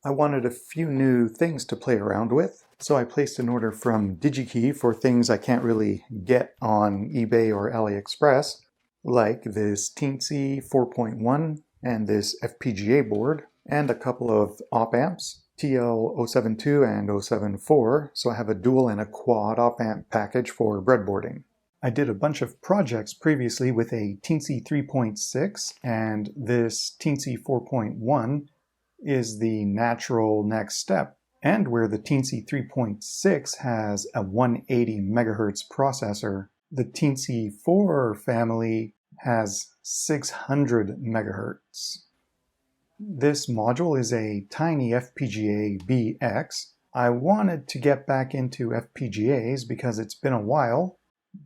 I wanted a few new things to play around with, so I placed an order from DigiKey for things I can't really get on eBay or AliExpress, like this Teensy 4.1 and this FPGA board, and a couple of op amps, TL072 and 074, so I have a dual and a quad op amp package for breadboarding. I did a bunch of projects previously with a Teensy 3.6, and this Teensy 4.1 is the natural next step, and where the Teensy 3.6 has a 180 megahertz processor, the Teensy 4 family has 600 megahertz. This module is a TinyFPGA BX. I wanted to get back into FPGAs because it's been a while,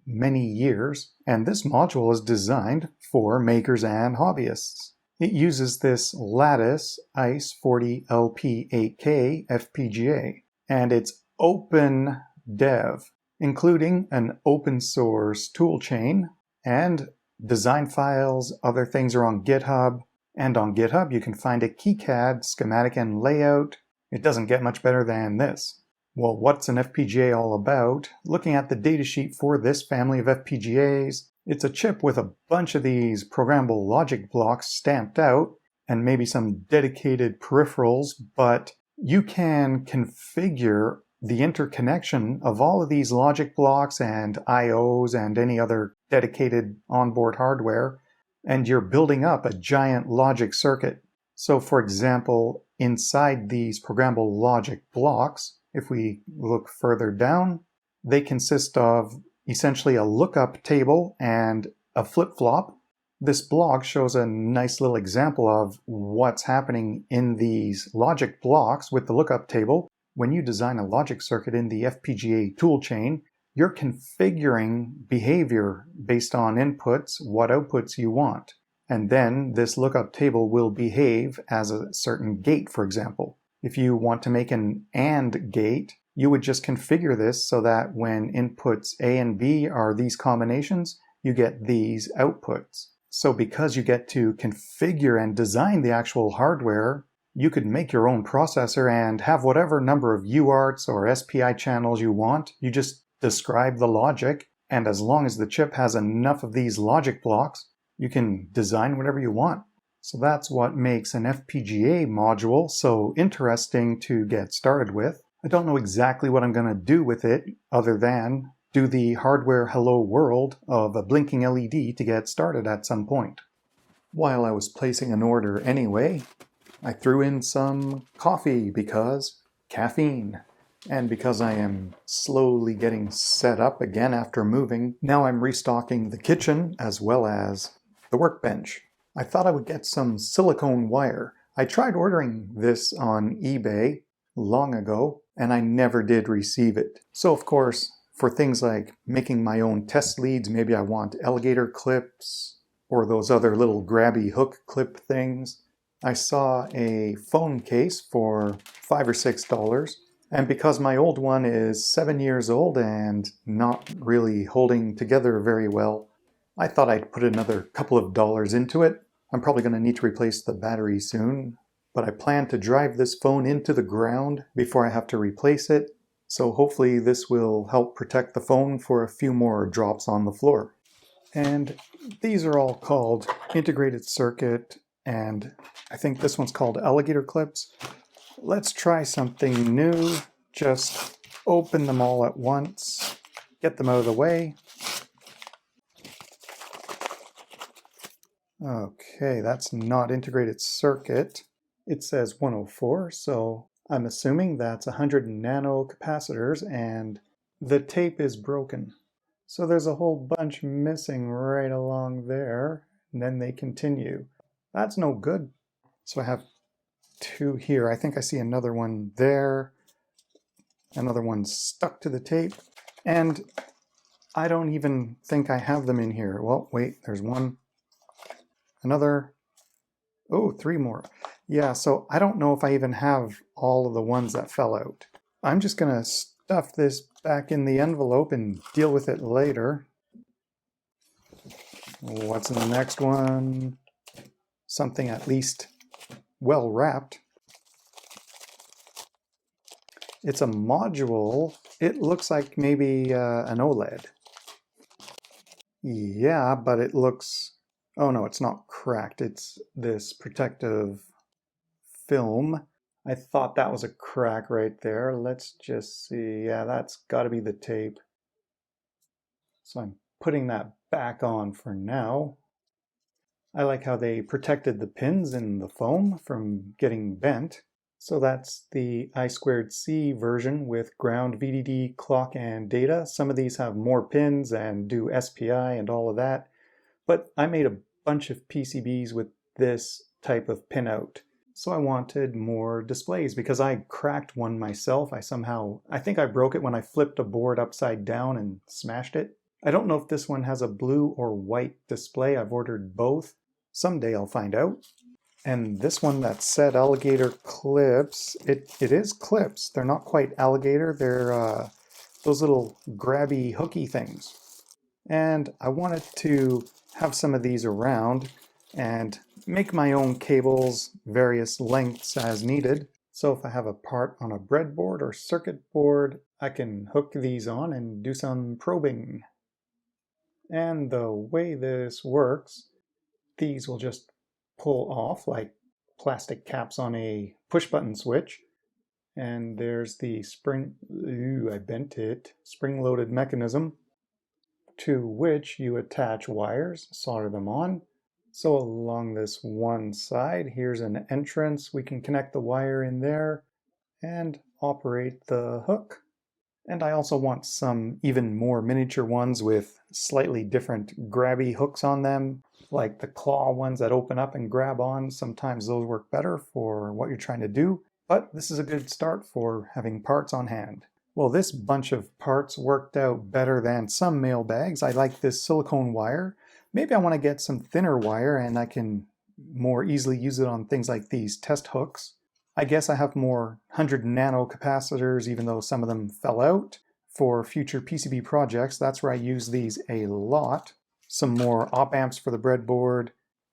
many years, and this module is designed for makers and hobbyists. It uses this Lattice ICE40LP8K FPGA, and it's open dev, including an open source toolchain, and design files, other things are on GitHub, and on GitHub you can find a KiCad schematic and layout. It doesn't get much better than this. Well, what's an FPGA all about? Looking at the datasheet for this family of FPGAs, it's a chip with a bunch of these programmable logic blocks stamped out and maybe some dedicated peripherals, but you can configure the interconnection of all of these logic blocks and IOs and any other dedicated onboard hardware, and you're building up a giant logic circuit. So for example, inside these programmable logic blocks, if we look further down, they consist of essentially a lookup table and a flip-flop. This block shows a nice little example of what's happening in these logic blocks with the lookup table. When you design a logic circuit in the FPGA toolchain, you're configuring behavior based on inputs, what outputs you want. And then this lookup table will behave as a certain gate, for example. If you want to make an AND gate, you would just configure this so that when inputs A and B are these combinations, you get these outputs. So because you get to configure and design the actual hardware, you could make your own processor and have whatever number of UARTs or SPI channels you want. You just describe the logic, and as long as the chip has enough of these logic blocks, you can design whatever you want. So that's what makes an FPGA module so interesting to get started with. I don't know exactly what I'm going to do with it other than do the hardware hello world of a blinking LED to get started at some point. While I was placing an order anyway, I threw in some coffee because caffeine. And because I am slowly getting set up again after moving, now I'm restocking the kitchen as well as the workbench. I thought I would get some silicone wire. I tried ordering this on eBay long ago, and I never did receive it. So of course, for things like making my own test leads, maybe I want alligator clips or those other little grabby hook clip things. I saw a phone case for $5 or $6, and because my old one is 7 years old and not really holding together very well, I thought I'd put another couple of dollars into it. I'm probably going to need to replace the battery soon, but I plan to drive this phone into the ground before I have to replace it, so hopefully this will help protect the phone for a few more drops on the floor. And these are all called integrated circuit, and I think this one's called alligator clips. Let's try something new. Just open them all at once, get them out of the way. Okay, that's not integrated circuit. It says 104, so I'm assuming that's 100 nano capacitors, and the tape is broken. So there's a whole bunch missing right along there, and then they continue. That's no good. So I have two here. I think I see another one there, another one stuck to the tape, and I don't even think I have them in here. Well, wait, there's one. Another, oh, three more. Yeah, so I don't know if I even have all of the ones that fell out. I'm just gonna stuff this back in the envelope and deal with it later. What's in the next one? Something at least well wrapped. It's a module. It looks like maybe an OLED. Yeah, but it looks... Oh no, it's not cracked. It's this protective film. I thought that was a crack right there. Let's just see. Yeah, that's got to be the tape. So I'm putting that back on for now. I like how they protected the pins in the foam from getting bent. So that's the I2C version with ground VDD, clock, and data. Some of these have more pins and do SPI and all of that. But I made a bunch of PCBs with this type of pinout. So I wanted more displays because I cracked one myself. I think I broke it when I flipped a board upside down and smashed it. I don't know if this one has a blue or white display. I've ordered both. Someday I'll find out. And this one that said alligator clips, it is clips. They're not quite alligator. They're those little grabby hooky things. And I wanted to have some of these around and make my own cables various lengths as needed. So if I have a part on a breadboard or circuit board, I can hook these on and do some probing. And the way this works, these will just pull off like plastic caps on a push button switch. And there's the spring, I bent it, spring-loaded mechanism to which you attach wires, solder them on. So along this one side, here's an entrance. We can connect the wire in there and operate the hook. And I also want some even more miniature ones with slightly different grabby hooks on them, like the claw ones that open up and grab on. Sometimes those work better for what you're trying to do, but this is a good start for having parts on hand. Well, this bunch of parts worked out better than some mailbags. I like this silicone wire. Maybe I want to get some thinner wire and I can more easily use it on things like these test hooks. I guess I have more 100 nano capacitors, even though some of them fell out. For future PCB projects, that's where I use these a lot. Some more op amps for the breadboard,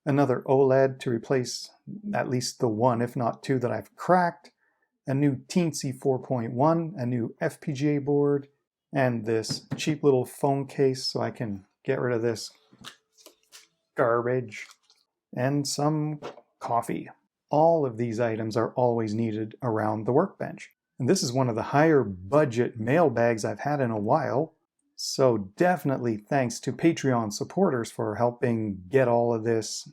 another OLED to replace at least the one, if not two, that I've cracked, a new Teensy 4.1, a new FPGA board, and this cheap little phone case so I can get rid of this garbage, and some coffee. All of these items are always needed around the workbench. And this is one of the higher budget mailbags I've had in a while. So definitely thanks to Patreon supporters for helping get all of this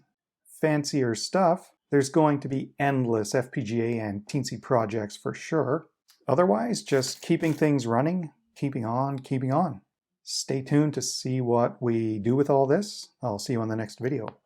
fancier stuff. There's going to be endless FPGA and Teensy projects for sure. Otherwise, just keeping things running, keeping on, keeping on. Stay tuned to see what we do with all this. I'll see you on the next video.